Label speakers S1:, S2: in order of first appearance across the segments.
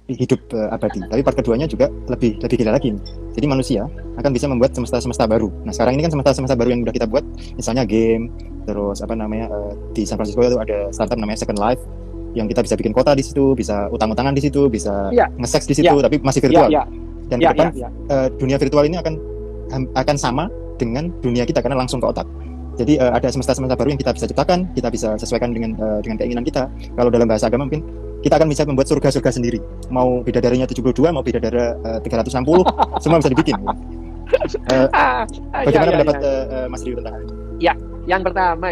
S1: hidup abadi. Tapi part keduanya juga lebih gila lagi. Jadi manusia akan bisa membuat semesta baru. Nah sekarang ini kan semesta baru yang udah kita buat, misalnya game, terus di San Francisco itu ada startup namanya Second Life, yang kita bisa bikin kota di situ, bisa utang-utangan di situ, bisa nge-sex di situ, tapi masih virtual. Dan ke depan dunia virtual ini akan sama dengan dunia kita karena langsung ke otak. Jadi ada semesta baru yang kita bisa ciptakan, kita bisa sesuaikan dengan keinginan kita. Kalau dalam bahasa agama mungkin kita akan bisa membuat surga-surga sendiri. Mau bidadarinya 72, mau bidadara 360, semua bisa dibikin. Bagaimana pendapat Mas Rio tentang hal ini?
S2: Ya, yang pertama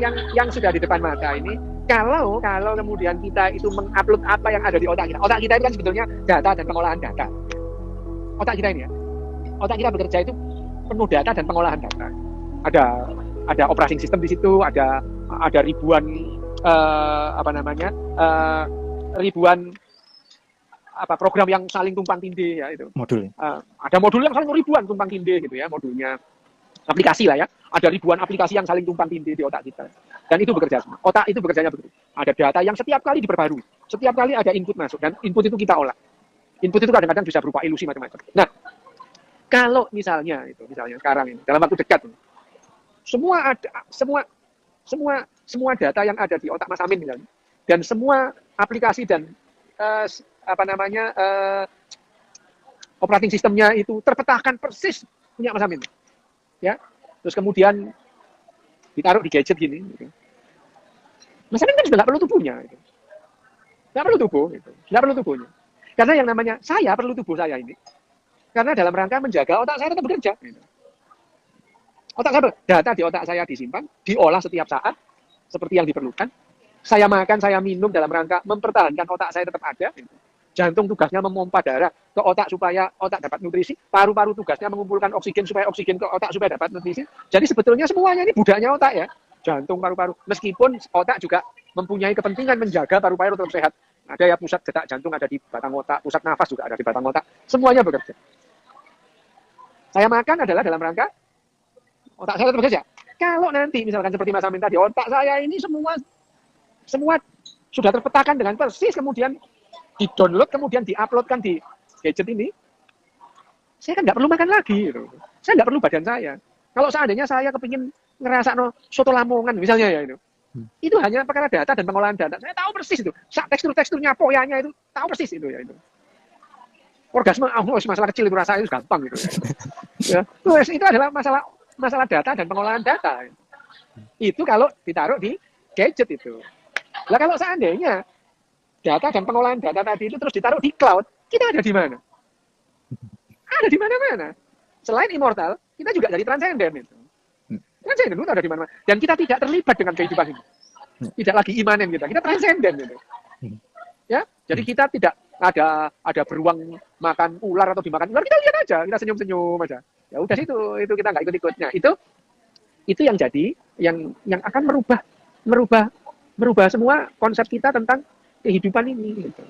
S2: yang sudah di depan mata ini, kalau kemudian kita itu mengupload apa yang ada di otak kita. Otak kita itu kan sebetulnya data dan pengolahan data. Otak kita ini ya, otak kita bekerja itu penuh data dan pengolahan data. Ada operating system di situ, ada ribuan ribuan program yang saling tumpang tindih ya itu.
S1: Modul.
S2: Ada modul yang saling ribuan tumpang tindih gitu ya, modulnya aplikasi lah ya. Ada ribuan aplikasi yang saling tumpang tindih di otak kita. Dan itu bekerja semua. Otak itu bekerjanya begitu. Ada data yang setiap kali diperbarui. Setiap kali ada input masuk dan input itu kita olah. Input itu kadang-kadang bisa berupa ilusi macam-macam. Nah, kalau misalnya sekarang ini dalam waktu dekat ini, semua data yang ada di otak Mas Amin misalnya, dan semua aplikasi dan operating sistemnya itu terpetahkan persis punya Mas Amin, ya. Terus kemudian ditaruh di gadget gini, gitu. Mas Amin kan sudah nggak perlu tubuhnya, gitu. Nggak perlu tubuh, gitu. Nggak perlu tubuhnya, karena yang namanya saya perlu tubuh saya ini, karena dalam rangka menjaga otak saya tetap bekerja. Gitu. Data di otak saya disimpan, diolah setiap saat seperti yang diperlukan. Saya makan, saya minum dalam rangka mempertahankan otak saya tetap ada. Jantung tugasnya memompa darah ke otak supaya otak dapat nutrisi. Paru-paru tugasnya mengumpulkan oksigen supaya oksigen ke otak supaya dapat nutrisi. Jadi sebetulnya semuanya ini budaknya otak ya. Jantung, paru-paru. Meskipun otak juga mempunyai kepentingan menjaga paru-paru tetap sehat. Ada ya pusat detak jantung ada di batang otak, pusat nafas juga ada di batang otak. Semuanya bekerja. Saya makan adalah dalam rangka otak saya tetap bekerja. Kalau nanti misalkan seperti Mas Amin tadi, otak saya ini semua sudah terpetakan dengan persis, kemudian di-download, kemudian di-uploadkan di gadget ini, saya kan nggak perlu makan lagi. Gitu. Saya nggak perlu badan saya. Kalau seandainya saya kepingin ngerasa soto Lamongan misalnya ya itu hanya perkara data dan pengolahan data. Saya tahu persis itu. Teksturnya, poyanya itu tahu persis itu ya itu. Orgasme, masalah kecil itu rasanya itu gampang gitu. Ya. Terus itu adalah masalah data dan pengolahan data. Itu kalau ditaruh di gadget itu. Lah kalau seandainya data dan pengolahan data tadi itu terus ditaruh di cloud, kita ada di mana? Ada di mana-mana. Selain immortal, kita juga dari transenden itu. Transenden itu ada di mana-mana. Dan kita tidak terlibat dengan kehidupan ini. Tidak lagi imanen kita transenden gitu. Ya, jadi kita tidak ada beruang makan ular atau dimakan ular, kita lihat aja, kita senyum-senyum aja. Ya udah itu kita nggak ikut-ikut. Nah, itu yang jadi yang akan merubah semua konsep kita tentang kehidupan ini gitu.